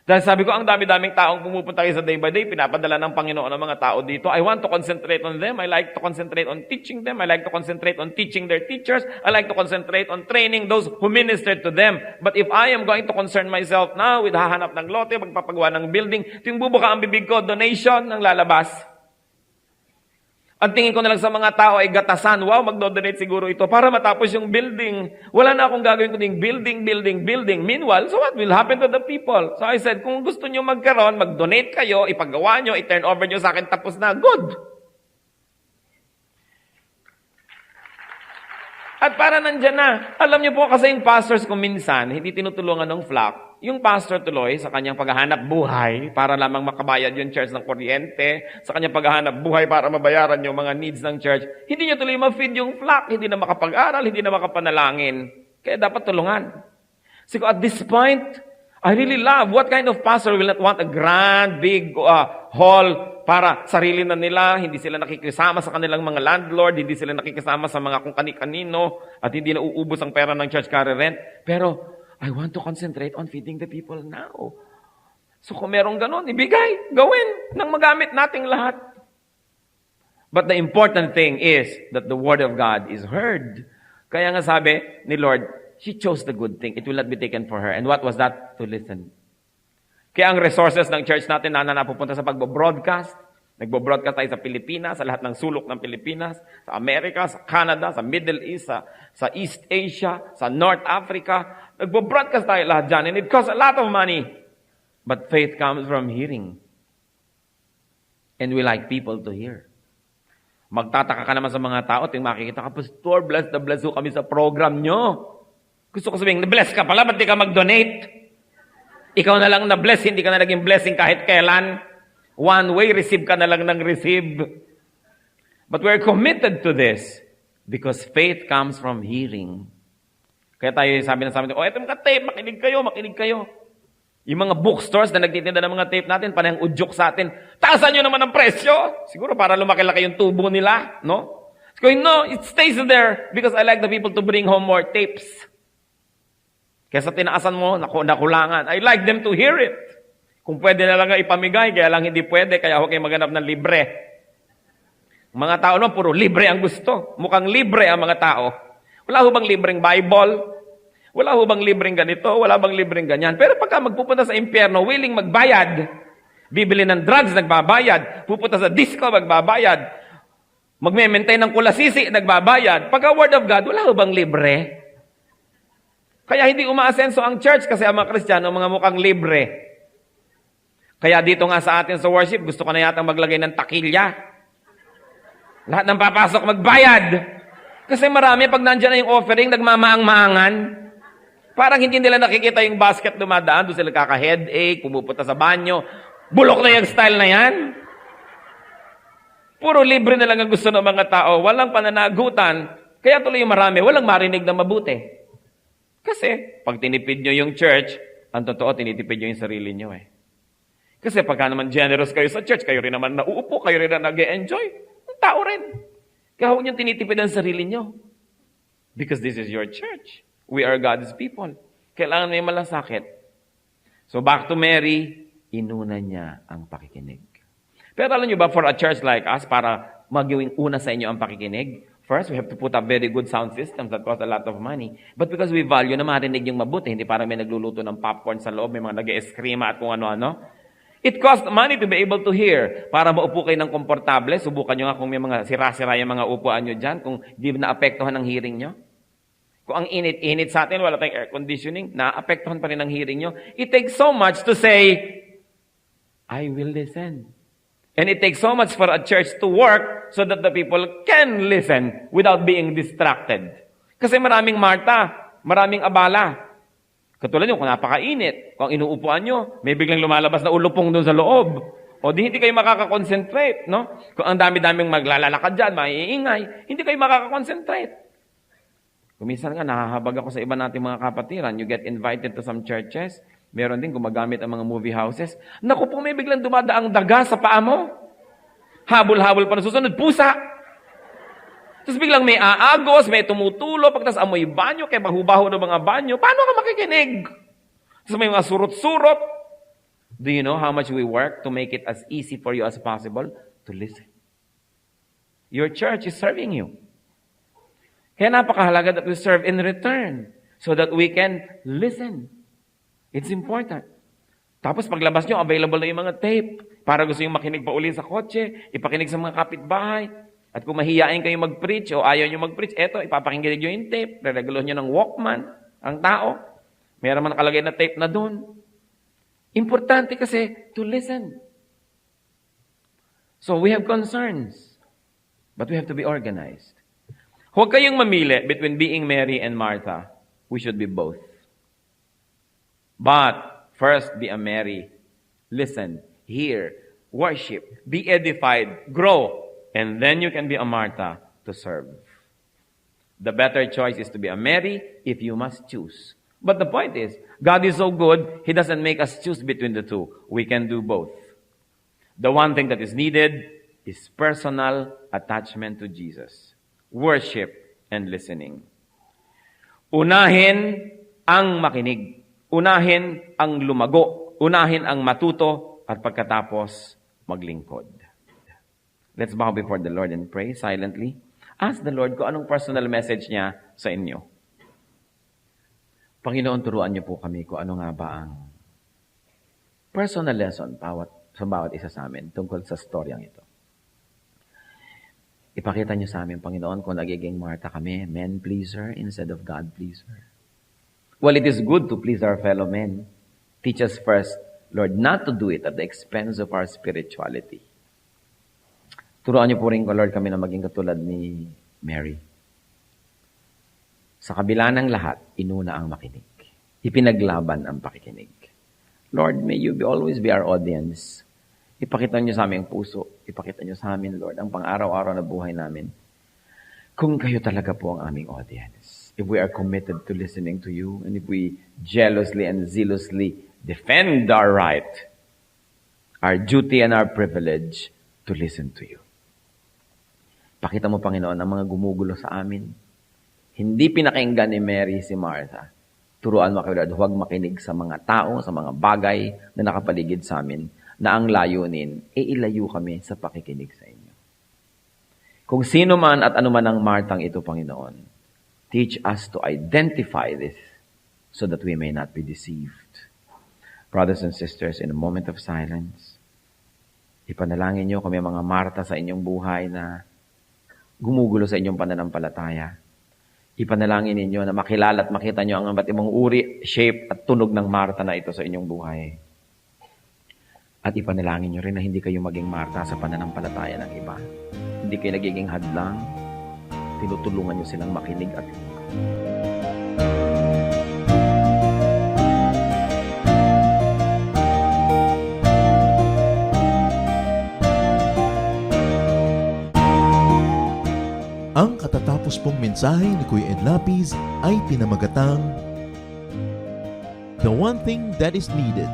Dahil sabi ko, ang dami-daming taong pumupunta kayo sa day by day, pinapadala ng Panginoon ng mga tao dito. I want to concentrate on them. I like to concentrate on teaching them. I like to concentrate on teaching their teachers. I like to concentrate on training those who minister to them. But if I am going to concern myself now with hahanap ng lote, magpapagawa ng building, ting bubuka ang bibig ko, donation ang lalabas. Ang tingin ko na lang sa mga tao ay gatasan. Wow, magdo-donate siguro ito para matapos yung building. Wala na akong gagawin kundi building. Meanwhile, so what will happen to the people? So I said, kung gusto nyo magkaroon, mag-donate kayo, ipagawa nyo, i-turn over nyo sa akin, tapos na, good. At para nandyan na. Alam nyo po kasi yung pastors kung minsan, hindi tinutulungan ng flock, yung pastor tuloy sa kanyang paghahanap buhay para lamang makabayad yung church ng kuryente, sa kanyang paghahanap buhay para mabayaran yung mga needs ng church, hindi niya tuloy ma-feed yung flock, hindi na makapag-aral, hindi na makapanalangin. Kaya dapat tulungan. So at this point, I really love what kind of pastor will not want a grand, big hall para sarili na nila, hindi sila nakikisama sa kanilang mga landlord, hindi sila nakikisama sa mga kung kani-kanino, at hindi na uubos ang pera ng church carry rent. Pero I want to concentrate on feeding the people now. So kung merong ganon, ibigay, gawin, nang magamit nating lahat. But the important thing is that the word of God is heard. Kaya nga sabi ni Lord, she chose the good thing. It will not be taken for her. And what was that? To listen. Kaya ang resources ng church natin na napupunta sa pagbo-broadcast, Nagbo-broadcast tayo sa Pilipinas, sa lahat ng sulok ng Pilipinas, sa Amerika, sa Canada, sa Middle East, sa East Asia, sa North Africa. Nagbo-broadcast tayo lahat dyan, and it costs a lot of money. But faith comes from hearing. And we like people to hear. Magtataka ka naman sa mga tao, ting makikita ka, Pastor, bless na bless ho kami sa program nyo. Gusto ko sabihin, na-bless ka pala, ba't di ka mag-donate? Ikaw na lang na-bless, hindi ka na naging blessing kahit kailan. One way, receive ka na lang ng receive. But we're committed to this because faith comes from hearing. Kaya tayo sabi na sa amin, eto mga tape, makinig kayo. Yung mga bookstores na nagtitinda ng mga tape natin, panayang udyok sa atin, taasan nyo naman ang presyo. Siguro para lumaki-laki yung tubo nila, no? So, no, it stays there because I like the people to bring home more tapes. Kesa tinaasan mo, nakulangan. I like them to hear it. Kung pwede na lang ipamigay, kaya lang hindi pwede, kaya huwag kayo maghanap ng libre. Mga tao no, puro libre ang gusto. Mukhang libre ang mga tao. Wala ho bang libreng Bible? Wala ho bang libreng ganito? Wala bang libreng ganyan? Pero pagka magpupunta sa impyerno, willing magbayad. Bibili ng drugs, nagbabayad. Pupunta sa disco, magbabayad. Magme-maintain ng kulasisi, nagbabayad. Pagka Word of God, wala ho bang libre? Kaya hindi umaasenso ang church kasi ang mga Kristiyano, mga mukhang libre. Kaya dito nga sa atin sa worship, gusto ko na yatang maglagay ng takilya. Lahat ng papasok magbayad. Kasi marami, pag nandiyan na yung offering, nagmamaang-maangan. Parang hindi nila nakikita yung basket dumadaan, doon sila kaka-headache, pumupunta sa banyo. Bulok na yung style na yan. Puro libre na lang ang gusto ng mga tao. Walang pananagutan. Kaya tuloy yung marami, walang marinig na mabuti. Kasi, pag tinipid nyo yung church, ang totoo, tinitipid nyo yung sarili nyo eh. Kasi pagka naman generous kayo sa church, kayo rin naman nauupo, kayo rin na nag-e-enjoy, ang tao rin. Kaya huwag niyong tinitipid ang sarili niyo. Because this is your church. We are God's people. Kailangan may malasakit. So back to Mary, inuna niya ang pakikinig. Pero alam niyo ba, for a church like us, para magawing una sa inyo ang pakikinig, first, we have to put up very good sound systems that cost a lot of money. But because we value na marinig yung mabuti, hindi para may nagluluto ng popcorn sa loob, may mga nag-e-eskrima at kung ano-ano, it costs money to be able to hear. Para maupo kayo ng komportable, subukan nyo nga kung may mga sira-sira yung mga upuan nyo dyan, kung di naapektuhan ng hearing nyo. Kung ang init-init sa atin, wala tayong air conditioning, naapektuhan pa rin ang hearing nyo. It takes so much to say, I will listen. And it takes so much for a church to work so that the people can listen without being distracted. Kasi maraming Marta, maraming abala. Katulad nyo, kung napakainit, kung inuupuan nyo, may biglang lumalabas na ulupong doon sa loob. O di hindi kayo makakakonsentrate, no? Kung ang dami-daming maglalalakad dyan, maiingay, hindi kayo makakakonsentrate. Kung minsan nga, nahahabag ako sa iba nating mga kapatiran, you get invited to some churches, meron din gumagamit ang mga movie houses. Naku po, may biglang dumadaang daga sa paa mo. Habol-habol pa na susunod, pusa! Tapos biglang may aagos, may tumutulo, pagtas amoy banyo, kaya baho-baho ng mga banyo, paano ka makikinig? Tapos may mga surot-surot. Do you know how much we work to make it as easy for you as possible to listen? Your church is serving you. Kaya napakahalaga that we serve in return so that we can listen. It's important. Tapos paglabas nyo, available na yung mga tape para gusto yung makinig pa uli sa kotse, ipakinig sa mga kapitbahay. At kung mahihain kayo mag-preach o ayaw nyo mag-preach, eto, ipapakinggan nyo yung tape, re-regulo nyo ng Walkman, ang tao. Meron man nakalagay na tape na doon. Importante kasi to listen. So we have concerns, but we have to be organized. Huwag kayong mamili between being Mary and Martha. We should be both. But first, be a Mary. Listen, hear, worship, be edified, grow. And then you can be a Martha to serve. The better choice is to be a Mary if you must choose. But the point is, God is so good, He doesn't make us choose between the two. We can do both. The one thing that is needed is personal attachment to Jesus. Worship and listening. Unahin ang makinig. Unahin ang lumago. Unahin ang matuto at pagkatapos maglingkod. Let's bow before the Lord and pray silently. Ask the Lord kung anong personal message niya sa inyo. Panginoon, turuan niyo po kami kung ano nga ba ang personal lesson sa bawat isa sa amin tungkol sa storyang ito. Ipakita niyo sa amin, Panginoon, kung nagiging Martha kami, men-pleaser instead of God-pleaser. Well, it is good to please our fellow men. Teach us first, Lord, not to do it at the expense of our spirituality. Turuan niyo po rin, Lord, kami na maging katulad ni Mary. Sa kabila ng lahat, inuna ang makinig. Ipinaglaban ang pakikinig. Lord, may you always be our audience. Ipakita niyo sa aming puso. Ipakita niyo sa amin, Lord, ang pang-araw-araw na buhay namin. Kung kayo talaga po ang aming audience. If we are committed to listening to you, and if we jealously and zealously defend our right, our duty and our privilege to listen to you. Pakita mo, Panginoon, ang mga gumugulo sa amin. Hindi pinakinggan ni Mary si Martha. Turuan mo kayo, Lord, huwag makinig sa mga tao, sa mga bagay na nakapaligid sa amin, na ang layunin, ilayo kami sa pakikinig sa inyo. Kung sino man at ano man ang Martang ito, Panginoon, teach us to identify this so that we may not be deceived. Brothers and sisters, in a moment of silence, ipanalangin niyo kami mga Marta sa inyong buhay na gumugulo sa inyong pananampalataya. Ipanalangin ninyo na makilala at makita niyo ang iba't ibang uri, shape at tunog ng Marta na ito sa inyong buhay. At ipanalangin niyo rin na hindi kayo maging Marta sa pananampalataya ng iba. Hindi kayo nagiging hadlang. Tinutulungan niyo silang makinig at Ang katatapos pong mensahe ni Kuya Ed Lapiz ay pinamagatang The One Thing That Is Needed.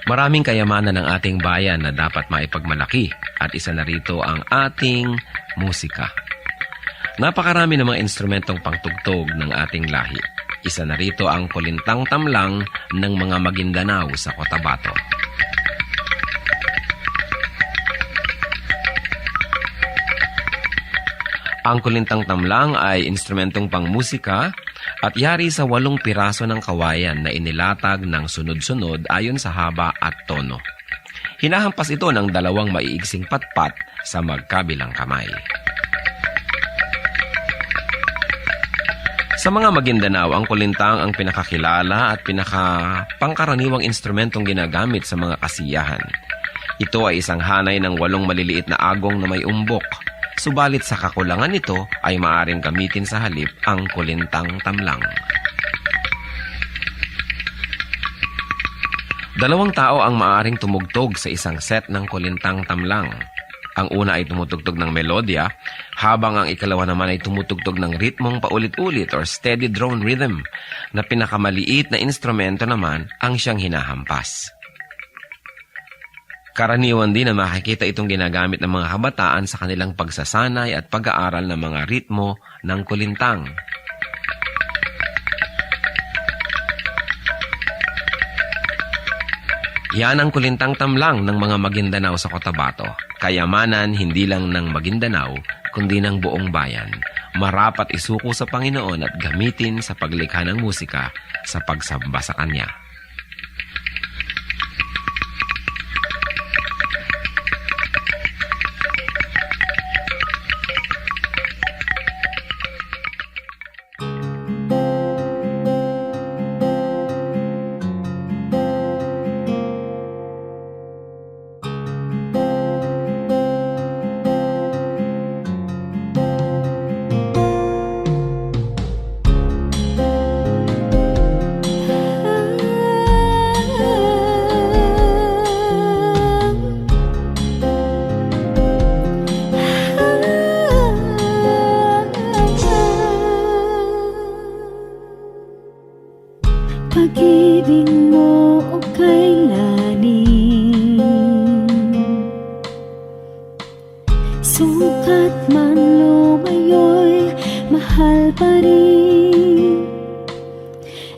Maraming kayamanan ng ating bayan na dapat maipagmalaki at isa na rito ang ating musika. Napakarami ng mga instrumentong pangtugtog ng ating lahi. Isa na rito ang kulintang tamlang ng mga Maguindanao sa Cotabato. Ang kulintang tamlang ay instrumentong pangmusika at yari sa 8 piraso ng kawayan na inilatag ng sunod-sunod ayon sa haba at tono. Hinahampas ito ng 2 maiigsing patpat sa magkabilang kamay. Sa mga Maguindanao, ang kulintang ang pinakakilala at pinakapangkaraniwang instrumentong ginagamit sa mga kasiyahan. Ito ay isang hanay ng 8 maliliit na agong na may umbok. Subalit sa kakulangan nito ay maaaring gamitin sa halip ang kulintang tamlang. 2 tao ang maaaring tumugtog sa isang set ng kulintang tamlang. Ang una ay tumutugtog ng melodya, habang ang ikalawa naman ay tumutugtog ng ritmong paulit-ulit or steady drone rhythm, na pinakamaliit na instrumento naman ang siyang hinahampas. Karaniwan din na makikita itong ginagamit ng mga kabataan sa kanilang pagsasanay at pag-aaral ng mga ritmo ng kulintang. Yan ang kulintang tamlang ng mga Maguindanao sa Cotabato. Kayamanan hindi lang ng Maguindanao, kundi ng buong bayan. Marapat isuko sa Panginoon at gamitin sa paglikha ng musika sa pagsamba sa Kanya. Pag-ibig mo o kailanin, sukat man lumayo'y mahal pa rin.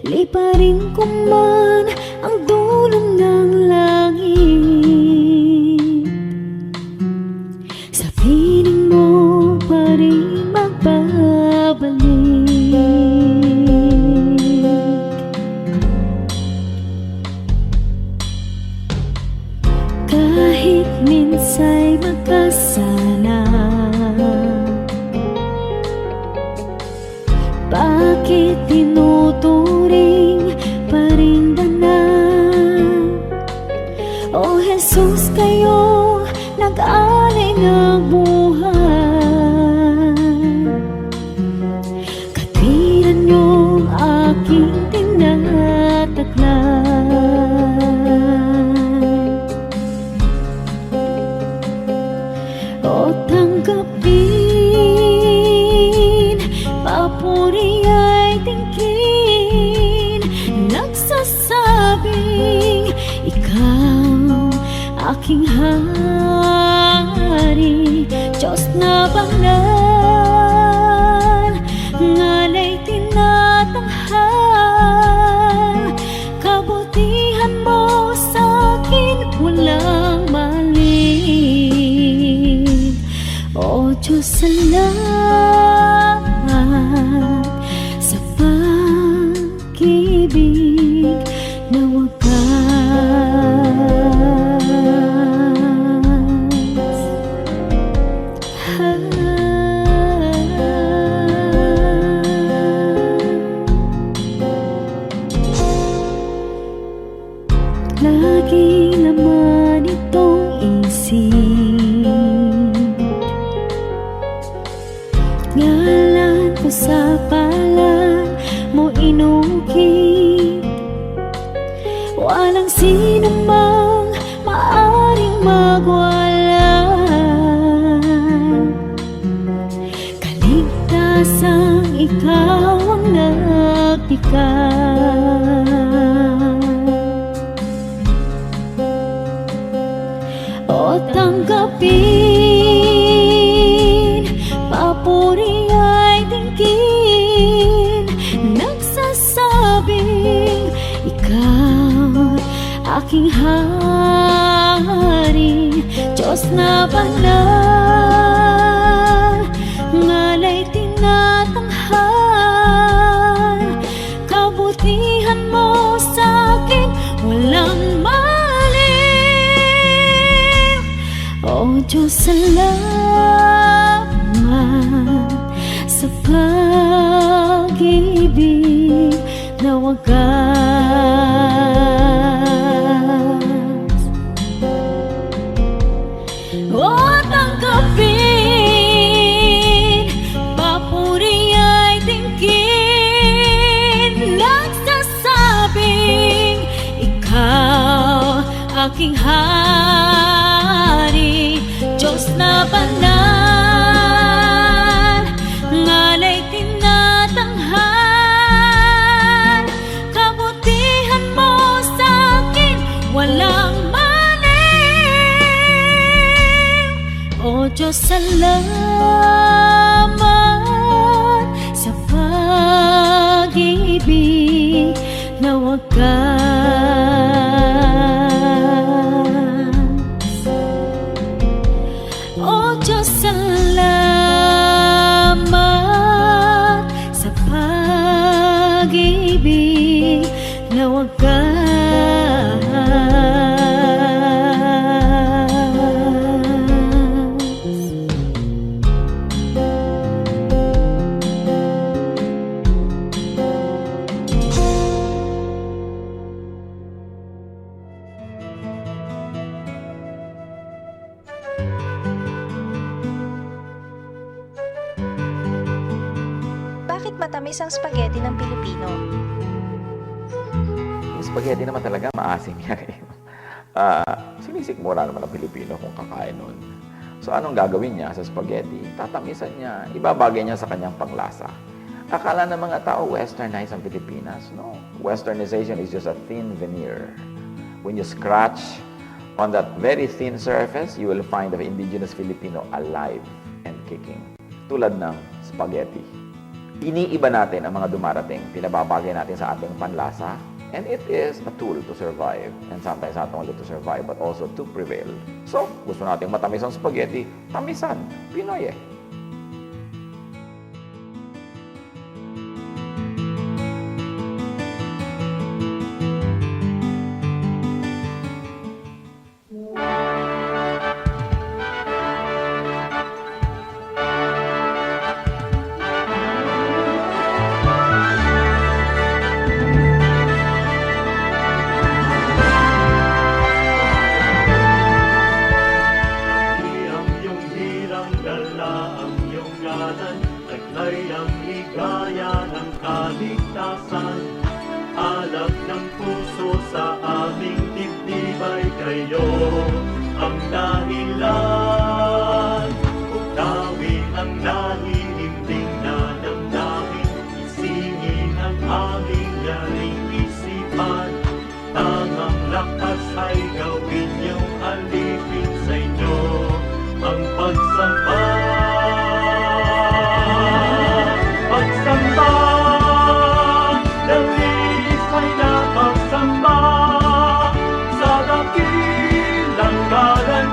Liparin ko man ang dulong ng langit, sa piling mo pa rin magbabalik. Kahit minsa'y magkasana, bakit tinuturing pa rin danan? O Jesus, kayo nag-alay ng buhay, katwiran niyong aking tinataglan. O tanggapin, papuri ay tingkin, nagsasabing ikaw aking hari, Diyos na banal, ngalay tinatanghal, kabutihan mo sa'kin walang mali. O Diyos, salamat sa pag-ibig na wagas. Lagi naman itong isip, ngalan ko sa palad mo inukit. Walang sino mang maaring magwala, kaligtasang ikaw ang nagtikay. tanggapin, papuri ay tingin, nagsasabing ikaw aking hari, Diyos na banal, ngalay tinatanghal, kabutihan mo sa'kin walang mali. O Diyos, salamat sa pag-ibig na wagas. O tanggapin, papuri ay tingin, nagsasabing ikaw aking hari, Diyos na banal, ngalay tinatanghal, kabutihan mo sa'kin walang mali. O Diyos, salamat sa pag-ibig na wagas. O Diyos, salamat sa pag-ibig na wagas. Bakit matamis ang spaghetti ng Pilipino? Yung spaghetti naman talaga, maasim yan eh. Sinisikmura naman ang Pilipino kung kakain nun. So anong gagawin niya sa spaghetti? Tatamisan niya, ibabagay niya sa kanyang panglasa. Akala ng mga tao, westernized ang Pilipinas. No. Westernization is just a thin veneer. When you scratch on that very thin surface, you will find the indigenous Filipino alive and kicking. Tulad ng spaghetti. Iniiba natin ang mga dumarating, pinababagay natin sa ating panlasa, and it is a tool to survive. And sometimes not only to survive, but also to prevail. So, gusto nating matamis ang spaghetti, tamisan, Pinoy eh. Sa dakilang kalangan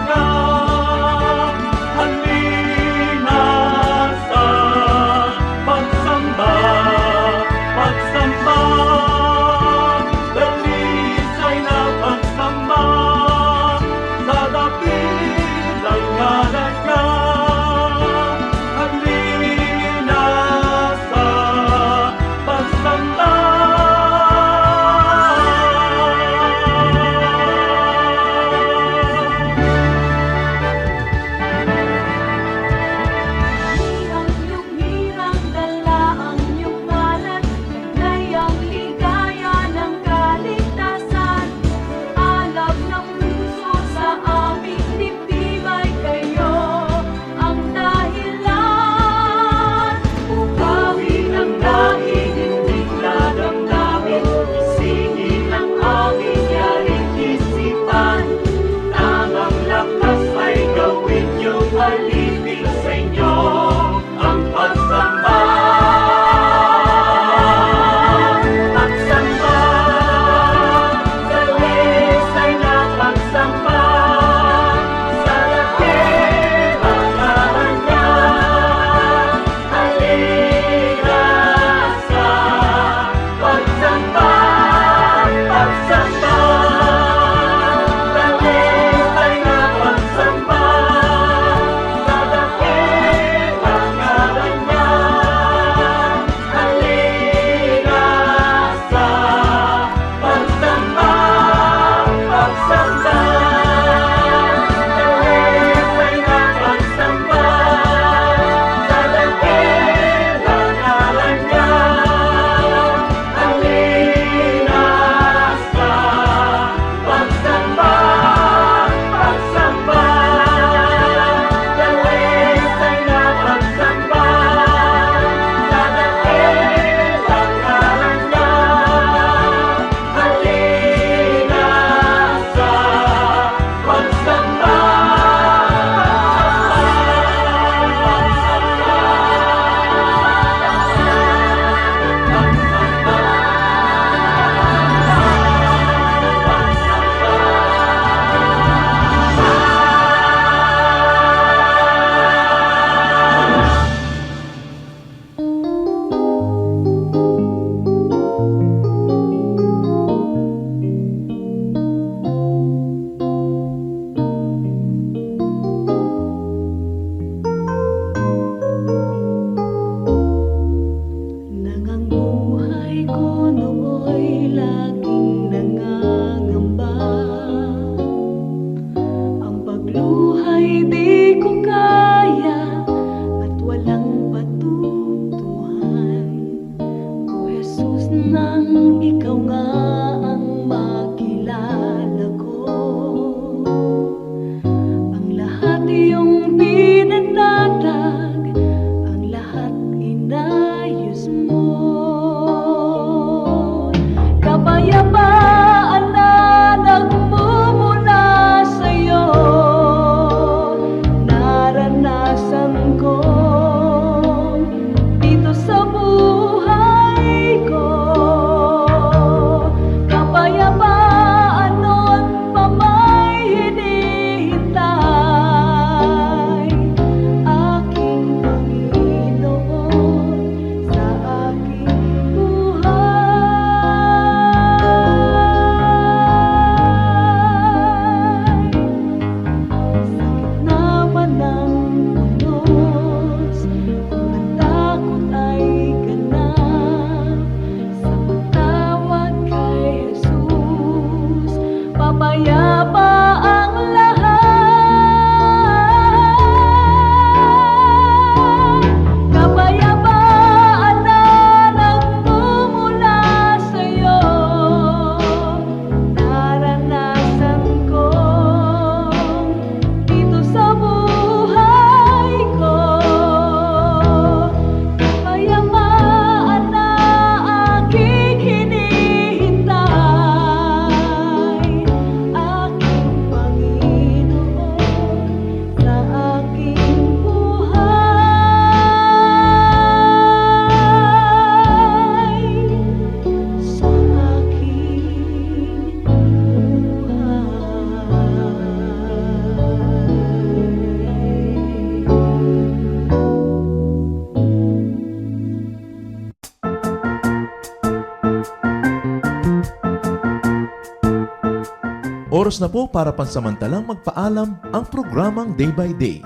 Oras na po para pansamantalang magpaalam ang programang Day by Day.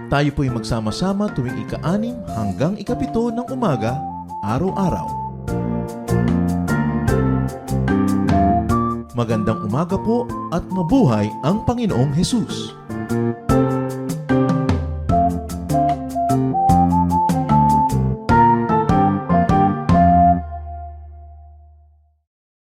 Tayo po'y magsama-sama tuwing ika-6 hanggang ika-7 ng umaga, araw-araw. Magandang umaga po at mabuhay ang Panginoong Hesus!